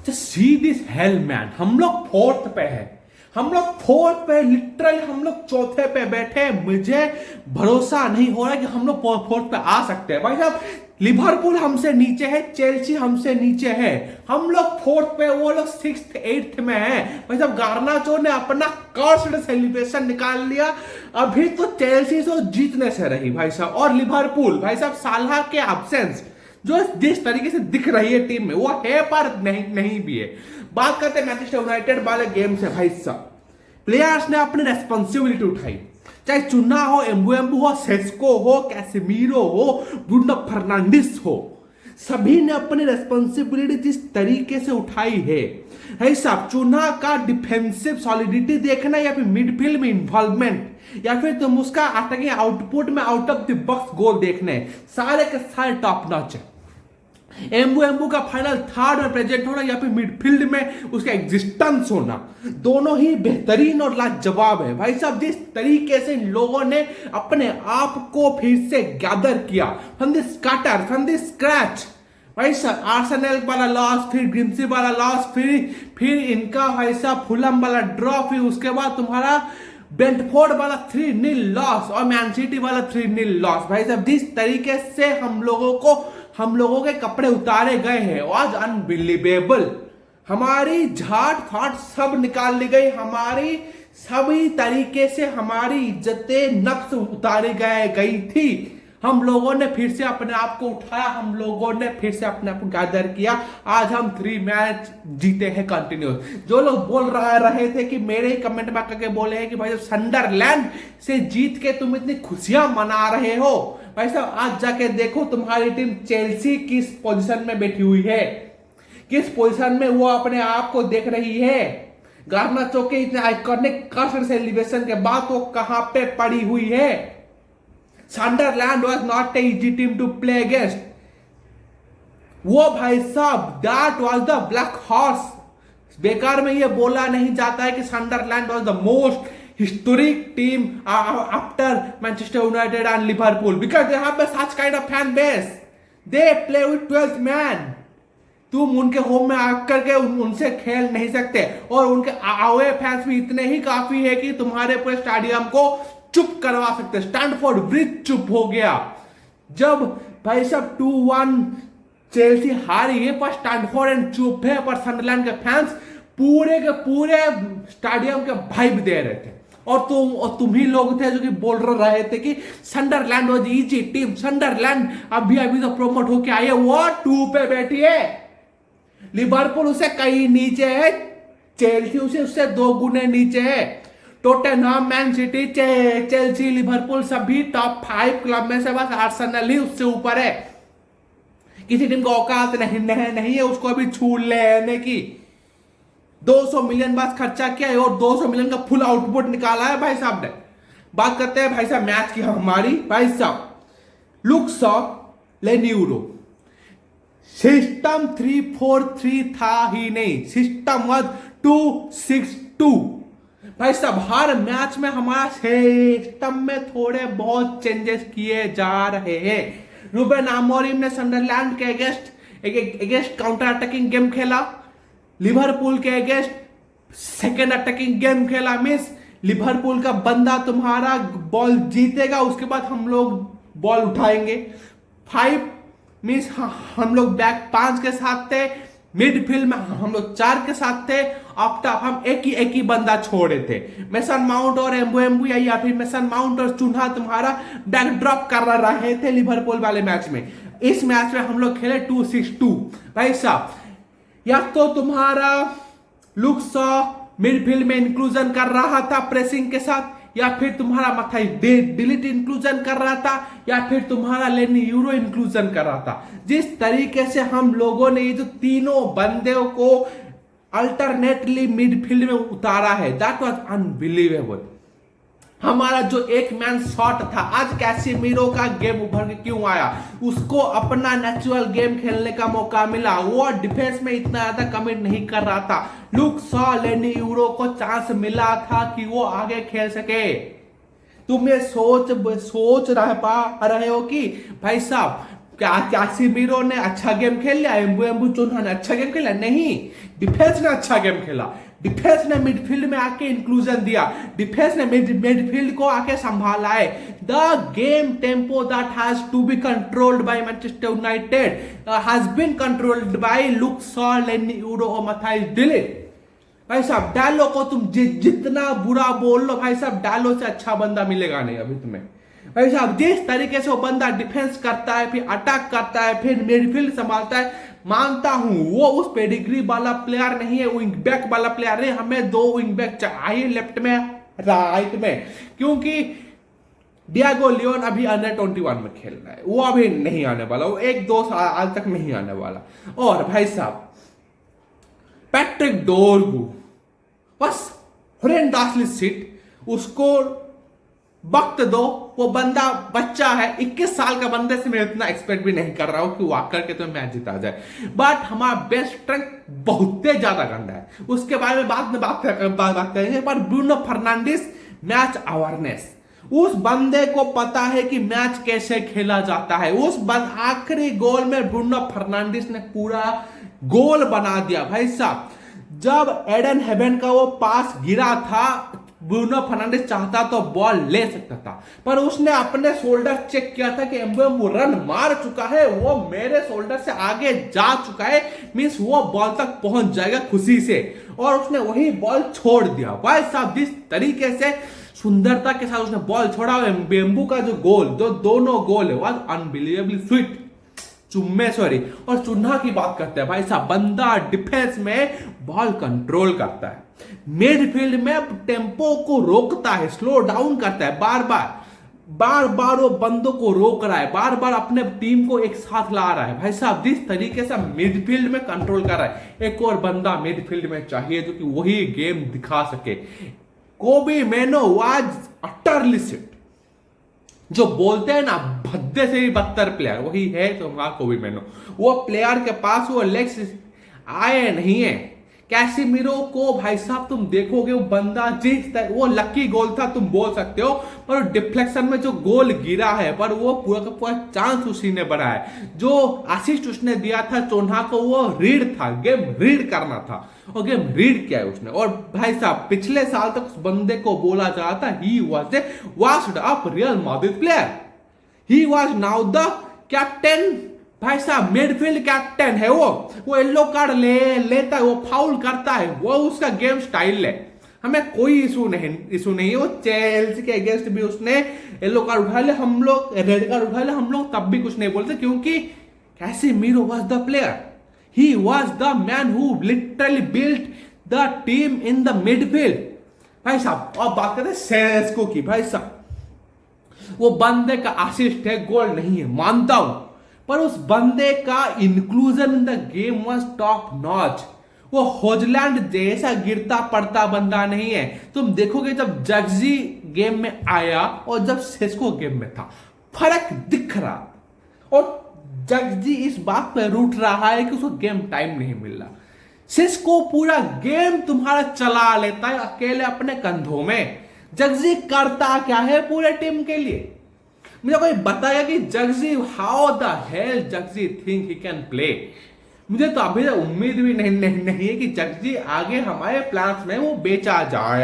See this hello man, हम लोग fourth पे है, हम लोग फोर्थ पे, लिटरली हम लोग चौथे पे बैठे। मुझे भरोसा नहीं हो रहा कि हम लोग फोर्थ पे आ सकते हैं। भाई साहब, लिवरपूल हमसे नीचे है, चेल्सी हमसे नीचे है, हम लोग फोर्थ पे, वो लोग सिक्स्थ एट्थ में है। भाई साहब, गार्नाचो ने अपना कर्स्ड सेलिब्रेशन निकाल लिया। अभी तो चेल्सी तो जीतने से रही भाई साहब, और लिवरपूल भाई साहब सालाह के एब्सेंस जो जिस तरीके से दिख रही है टीम में, वो है पर नहीं भी है। बात करते हैं मैनचेस्टर यूनाइटेड वाले गेम से। भाई साहब, प्लेयर्स ने अपनी रेस्पॉन्सिबिलिटी उठाई, चाहे चुन्ना हो, एम्बुएम्बू हो, सेस्को हो, कैसेमीरो हो, ब्रूनो फर्नांडिस हो, सभी ने अपनी रेस्पॉन्सिबिलिटी जिस तरीके से उठाई है। भाई साहब, चुन्ना का डिफेंसिव सॉलिडिटी देखना, या फिर मिडफील्ड में इन्वॉल्वमेंट, या फिर तुम उसका अटैकिंग आउटपुट में आउट ऑफ द बॉक्स गोल देखने, सारे के सारे टॉप नॉच है। एम्बू का फाइनल थर्ड में प्रेजेंट होना, या फिर मिडफील्ड में उसका एग्जिस्टेंस होना, दोनों ही बेहतरीन और लाजवाब है। भाई साहब, जिस तरीके से इन लोगों ने अपने आप को फिर से गैदर किया from the scatter, from the scratch. भाई साहब, आर्सेनल वाला लॉस, फिर ग्रिम्सी वाला लॉस, फिर इनका भाई साहब फुलम वाला ड्रॉ, फिर उसके बाद तुम्हारा ब्रेंटफोर्ड वाला 3-0 लॉस, और मैन सिटी वाला 3-0 लॉस। भाई साहब, जिस तरीके से हम लोगों के कपड़े उतारे गए हैं, आज अनबिलीवेबल। हमारी झाट फाट सब निकाल ली गई, हमारी सभी तरीके से हमारी इज्जतें नफ्स उतारी गई थी। हम लोगों ने फिर से अपने आप को उठाया, हम लोगों ने फिर से अपने आप को गैदर किया। आज हम 3 मैच जीते हैं कंटिन्यूस। जो लोग बोल रहे थे कि मेरे ही कमेंट में करके बोले हैं कि भाई सनडरलैंड से जीत के तुम इतनी खुशियां मना रहे हो, भाई साहब आज जाके देखो तुम्हारी टीम चेल्सी किस पोजीशन में बैठी हुई है, किस पोजीशन में वो अपने आप को देख रही है। गार्नाचो के इतने आइकॉनिक कर्स्ड सेलिब्रेशन के बाद वो कहां पे पड़ी हुई है। Sunderland was not a easy team to play against. वो भाई साहब, that was the black horse. बेकार में ये बोला नहीं जाता है कि Sunderland was the most historic team after Manchester United and Liverpool, because they have such kind of fan base. They play with 12th man. तुम उनके होम में आकर के उनसे खेल नहीं सकते, और उनके अवे फैंस भी इतने ही काफी है कि तुम्हारे पूरे स्टेडियम को चुप करवा सकते। स्टैंडफोर्ड ब्रिज चुप हो गया जब भाई साहब 2-1 चेल्सी हारी है, पर स्टैंडफोर्ड एंड चुप है, पर सनडरलैंड के फैंस पूरे के पूरे स्टेडियम के वाइब दे रहे थे। और तुम ही लोग थे जो कि बोल रहे थे कि सनडरलैंड वाज इजी टीम, सनडरलैंड अभी तो प्रोमोट होके आई है, वो 2 पे बैठी है। लिवरपूल उसे कहीं नीचे है, चेल्सी उससे 2 गुने नीचे है। Tottenham, man city, Chelsea, Liverpool सभी टॉप 5 क्लब में से बस आर्सेनल ही उससे ऊपर है। किसी टीम को औकात नहीं है उसको अभी छू लेने की। 200 मिलियन बस खर्चा किया है और 200 मिलियन का फुल आउटपुट निकाला है भाई साहब ने। बात करते हैं भाई साहब मैच की हमारी। भाई साहब, लुक्स ऑफ लेन्यूरो, सिस्टम 3-4-3 था ही नहीं, सिस्टम वाज 2-6-2। भाई साहब, हर मैच में हमारा सिस्टम में थोड़े बहुत चेंजेस किए जा रहे हैं। रूबेन अमोरिम ने सनडरलैंड के अगेंस्ट काउंटर अटैकिंग गेम खेला, लिवरपूल के अगेंस्ट सेकेंड अटैकिंग गेम खेला। मिस लिवरपूल का बंदा तुम्हारा बॉल जीतेगा, उसके बाद हम लोग बॉल उठाएंगे। 5 मिस हम लोग बैक 5 के साथ थे, मिडफील्ड में हम लोग 4 के साथ थे, अप टॉप हम एक ही बंदा छोड़े थे, मेसन माउंट और एम्बुएम्बू, या फिर मेसन माउंट और चुन्हा तुम्हारा बैक ड्रॉप कर रहे थे लिवरपूल वाले मैच में। इस मैच में हम लोग खेले 2-6-2। भाई साहब, या तो तुम्हारा लुक्स मिडफील्ड में इंक्लूजन कर रहा था प्रेसिंग के साथ, या फिर तुम्हारा मथाई डिलीट इंक्लूजन कर रहा था, या फिर तुम्हारा लेन्यूरो इंक्लूजन कर रहा था। जिस तरीके से हम लोगों ने ये जो तीनों बंदे को अल्टरनेटली मिडफील्ड में उतारा है, दैट वाज अनबिलीवेबल। हमारा जो एक मैन शॉट था, आज कैसेमीरो का गेम उभर के क्यों आया, उसको अपना नेचुरल गेम खेलने का मौका मिला, वो डिफेंस में इतना ज्यादा कमिट नहीं कर रहा था। लुक शॉ, लेन्यूरो को चांस मिला था कि वो आगे खेल सके। तुम ये सोच रहे हो कि भाई साहब क्या कैसिमीरो ने अच्छा गेम खेल लिया, एम्बू चोन्हा ने अच्छा गेम खेला? नहीं, डिफेंस ने अच्छा गेम खेला। डिफेंस ने मिडफील्ड में आके इंक्लूजन दिया, डिफेंस ने मिडफील्ड को आके संभाला है। The game tempo that has to be controlled by Manchester United has been controlled by Luke Shaw, लेनिउडो और मैथाइस डे लिट। भाई साहब डालो को तुम जितना बुरा बोल लो भाई साहब, डालो से अच्छा बंदा मिलेगा नहीं अभी तुम्हें। भाई साहब जिस तरीके से वो बंदा डिफेंस करता है, फिर अटैक करता है, फिर मिडफील्ड संभालता है, मानता हूं वो उस पेडिग्री वाला प्लेयर नहीं है, विंग बैक वाला प्लेयर नहीं। हमें 2 विंग बैक चाहिए, लेफ्ट में राइट में, क्योंकि डियागो लियोन अभी अंडर 21 में खेल रहा है, वो अभी नहीं आने वाला, वो 1-2 साल तक नहीं आने वाला। और भाई साहब पैट्रिक डोरगू बस हॉरेंडसली सिट, उसको वक्त दो, वो बंदा बच्चा है, 21 साल का बंदे से मैं इतना एक्सपेक्ट भी नहीं कर रहा हूं कि वो आकर के तो मैच जिता जाए। बट हमारा बेस्ट स्ट्रेंथ बहुत ज्यादा गंदा है, उसके बारे में बाद में बात करेंगे। पर ब्रूनो फर्नांडिस मैच अवेयरनेस, उस बंदे को पता है कि मैच कैसे खेला जाता है। उस आखिरी गोल में ब्रूनो फर्नांडिस ने पूरा गोल बना दिया भाई साहब। जब एडन हेवन का वो पास गिरा था, ब्रूनो फर्नांडिस चाहता तो बॉल ले सकता था, पर उसने अपने शोल्डर चेक किया था कि एम्बेमू रन मार चुका है, वो मेरे शोल्डर से आगे जा चुका है, मींस वो बॉल तक पहुंच जाएगा खुशी से, और उसने वही बॉल छोड़ दिया। भाई साहब जिस तरीके से सुंदरता के साथ उसने बॉल छोड़ा, एम्बेमू का जो गोल, जो दोनों गोल है, वाज अनबिलीवेबली स्वीट। और चुन्हा की बात करते हैं भाई साहब, बंदा डिफेंस में बॉल कंट्रोल करता है, मिडफील्ड में टेम्पो को रोकता है, स्लो डाउन करता है, बार बार वो बंदों को रोक रहा है, बार बार अपने टीम को एक साथ ला रहा है। भाई साहब जिस तरीके से मिडफील्ड में कंट्रोल कर रहा है, एक और बंदा मिडफील्ड में चाहिए जो कि वही गेम दिखा सके। कोबी मेनो वाज अटरली सिट, जो बोलते हैं ना भद्दे से भी बदतर प्लेयर, वही है तो हमारा कोबी मेनो। वो प्लेयर के पास वो लेग्स आए नहीं है। कैसिमीरो को भाई साहब तुम देखोगे, वो बंदा वो लकी गोल था तुम बोल सकते हो, पर डिफ्लेक्शन में जो गोल गिरा है, पर वो पूरा का पूरा चांस उसी ने बनाया। जो असिस्ट उसने दिया था चोन्हा को, वो रीड था, गेम रीड करना था, और गेम रीड किया है उसने। और भाई साहब पिछले साल तक उस बंदे को बोला जा रहा था ही was the washed up real Madrid player, he was now the captain. भाई साहब मिडफील्ड कैप्टन है वो येलो कार्ड लेता है, वो फाउल करता है, वो उसका गेम स्टाइल है, हमें कोई इशू नहीं है। वो चेल्सी के अगेंस्ट भी उसने येलो कार्ड उठा ले, हम लोग रेड कार्ड उठा ले, हम लोग तब भी कुछ नहीं बोलते, क्योंकि Casemiro was the player, he was the man who literally built the team in the midfield. भाई साहब अब बात करते हैं सेस्को की। भाई साहब वो बंदे का असिस्ट है, गोल नहीं है, मानता हूं, पर उस बंदे का inclusion in the game was top notch. वो हॉजलैंड जैसा गिरता पड़ता बंदा नहीं है। तुम देखोगे जब जग्जी गेम में आया और जब सेस्को गेम में था, फर्क दिख रहा, और जग्जी इस बात पर रूठ रहा है कि उसको गेम टाइम नहीं मिल रहा। सेस्को पूरा गेम तुम्हारा चला लेता है अकेले अपने कंधों में। जग्जी करता क्या है पूरे टीम के लिए? मुझे कोई बताया कि जग्जी हाउ द हेल जग्जी थिंक ही कैन प्ले। मुझे तो अभी तक उम्मीद भी नहीं है कि जग्जी आगे हमारे प्लान्स में वो बेचा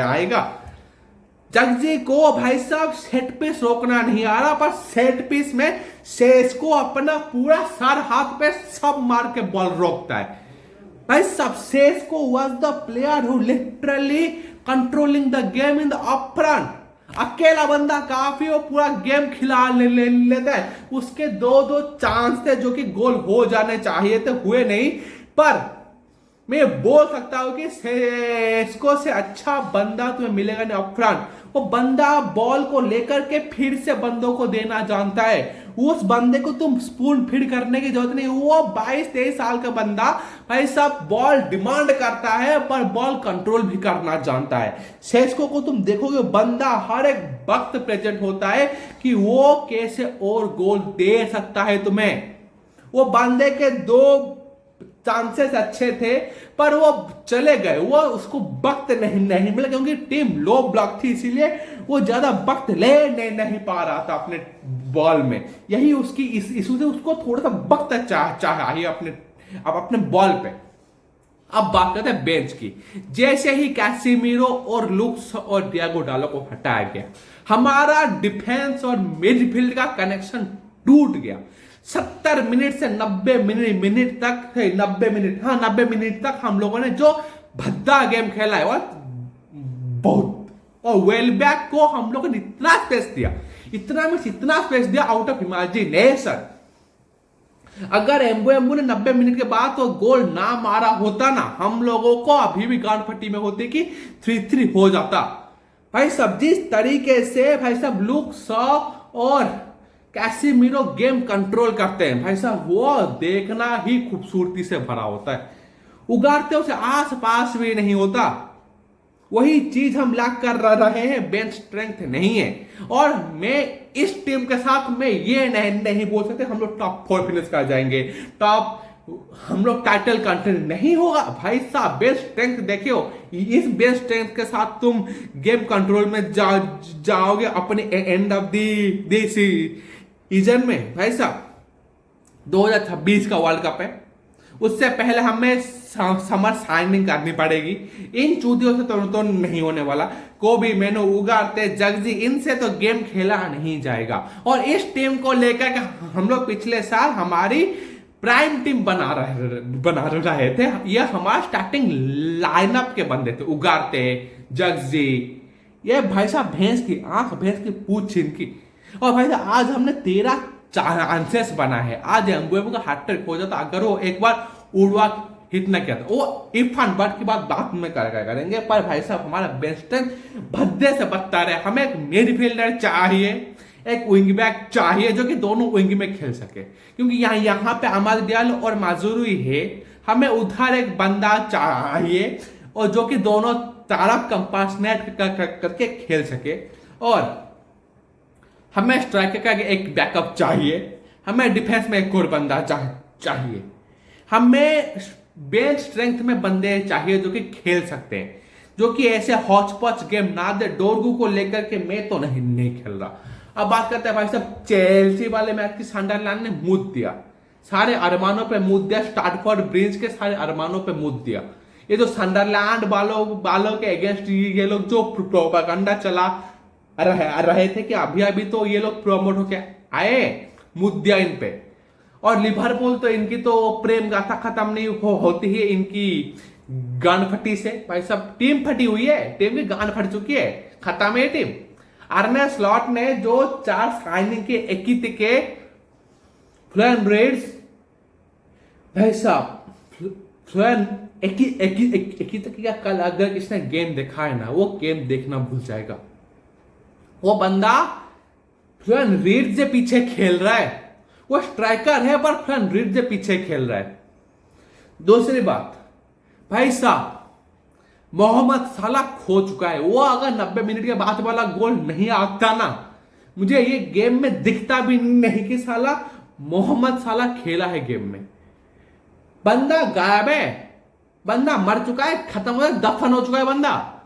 आएगा। जग्जी को भाई साहब सेट पीस रोकना नहीं आ रहा, पर सेट पीस में सेस्को अपना पूरा सर हाथ पे सब मार के बॉल रोकता है। भाई साहब Sesko was the player who literally controlling the game in the up front. अकेला बंदा काफी, वो पूरा गेम खिला लेता है। उसके दो चांस थे जो कि गोल हो जाने चाहिए थे, हुए नहीं, पर मैं बोल सकता हूं कि सेस्को से अच्छा बंदा तुम्हें मिलेगा नहीं अप फ्रंट। वो बंदा बॉल को लेकर के फिर से बंदों को देना जानता है। उस बंदे को तुम स्पून फीड करने की जरूरत नहीं। वो 22-23 साल का बंदा भाई साहब बॉल डिमांड करता है, पर बॉल कंट्रोल भी करना जानता है। सेस्को को तुम देखोगे बंदा हर एक वक्त प्रेजेंट होता है कि वो कैसे और गोल दे सकता है तुम्हें। वो बंदे के 2 चांसेस अच्छे थे, पर वो चले गए, वो उसको वक्त नहीं मिला, क्योंकि टीम लो ब्लॉक थी, इसीलिए वो ज्यादा वक्त ले नहीं पा रहा था अपने बॉल में। यही उसकी इस इशू से उसको थोड़ा सा वक्त चाहिए अपने बॉल पे। अब बात करते हैं बेंच की। जैसे ही कैसिमीरो और लुक्स और डियागो डालो को हटाया गया, हमारा डिफेंस और मिडफील्ड का कनेक्शन टूट गया। 70 मिनट से 90 मिनट तक, 90 मिनट तक हम लोगों ने जो भद्दा गेम खेला है और बहुत, और वेलबैक को हम लोगों ने इतना स्पेस दिया आउट ऑफ इमेजिनेशन। अगर एम्बू ने 90 मिनट के बाद तो गोल ना मारा होता ना, हम लोगों को अभी भी गांड फटी में होती कि 3-3 हो जाता। भाई सब जिस तरीके से भाई साहब लुक शॉ और कैसिमीरो गेम कंट्रोल करते हैं भाई साहब, वो देखना ही खूबसूरती से भरा होता है। उगारते उसे आस पास भी नहीं होता। वही चीज हम लैक कर रहे हैं, बेंच स्ट्रेंथ नहीं है। और मैं इस टीम के साथ में ये नहीं बोल सकते हम लोग टॉप 4 फिनिश कर जाएंगे, हम लोग टाइटल कंटेंट नहीं होगा। भाई साहब बेंच स्ट्रेंथ देखियो, इस बेंच स्ट्रेंथ के साथ तुम गेम कंट्रोल में जाओगे अपने एंड ऑफ दी सीजन में। भाई साहब 2026 का वर्ल्ड कप है, उससे पहले हमें समर साइनिंग करनी पड़ेगी। इन चूतियों से तो नहीं होने वाला। कोबी, मेनू, उगारते, जगजी, इनसे तो गेम खेला नहीं जाएगा। और इस टीम को लेकर के हम लोग पिछले साल हमारी प्राइम टीम बना रहे थे। ये हमारा स्टार्टिंग लाइनअप के बंदे थे, उगारते, जगजी, ये भाई साहब भैंस की आंख, भैंस की पूंछ छिनकी। और भाई साहब आज हमने 13 चांसेस बना है। आज एम्बुएमो का हैट्रिक हो जाता अगर वो एक बार उड़वा हिट न किया था। वो इरफान बट की बात में करेंगे, पर भाई साहब हमारा बेंच स्ट्रेंथ भद्दे से बदतर है। हमें एक मिडफील्डर चाहिए, एक विंग बैक चाहिए जो कि दोनों विंग में खेल सके, क्योंकि यहाँ पे अमर दियाल और माजुरुई है। हमें उधर एक बंदा चाहिए और जो कि दोनों तरफ कंपासनेट करके खेल सके। और हमें स्ट्राइकर का एक बैकअप चाहिए। हमें डिफेंस में एक और बंदा चाहिए। हमें बेंच स्ट्रेंथ में बंदे चाहिए जो कि खेल सकते हैं, जो कि ऐसे हॉच पॉच गेम ना दे। डोरगू को लेकर के मैं तो नहीं खेल रहा। अब बात करते हैं भाई साहब चेल्सी वाले मैच की। सनडरलैंड ने मुद दिया, सारे अरमानों पे मुद दिया। स्टार्टफोर्ड ब्रिज के सारे अरमानों पे मुद दिया। ये जो सनडरलैंड वालों के अगेंस्ट ये लोग जो प्रोपागंडा चला रहे थे कि अभी तो ये लोग प्रमोट होके आए, मुद्दा इन पे। और लिवरपूल तो इनकी तो प्रेम गाथा खत्म नहीं होती है इनकी गान फटी से। भाई सब टीम फटी हुई है, टीम की गान फट चुकी है, खत्म है टीम। आर्ने स्लॉट ने जो 4 साइनिंग के एकित के फ्लोन रेड्स, भाई साहब फ्लोन एकित का कल अगर किसने गेम देखा है ना, वो गेम देखना भूल जाएगा। वो बंदा फ्लोन रीड से पीछे खेल रहा है। वो स्ट्राइकर है पर फ्लोन रीड से पीछे खेल रहा है। दूसरी बात, भाई साहब मोहम्मद साला खो चुका है। वो अगर 90 मिनट के बाद वाला गोल नहीं आता ना, मुझे ये गेम में दिखता भी नहीं कि साला मोहम्मद साला खेला है गेम में। बंदा गायब है, बंदा मर चुका है, खत्म हो गया, दफन हो चुका है बंदा।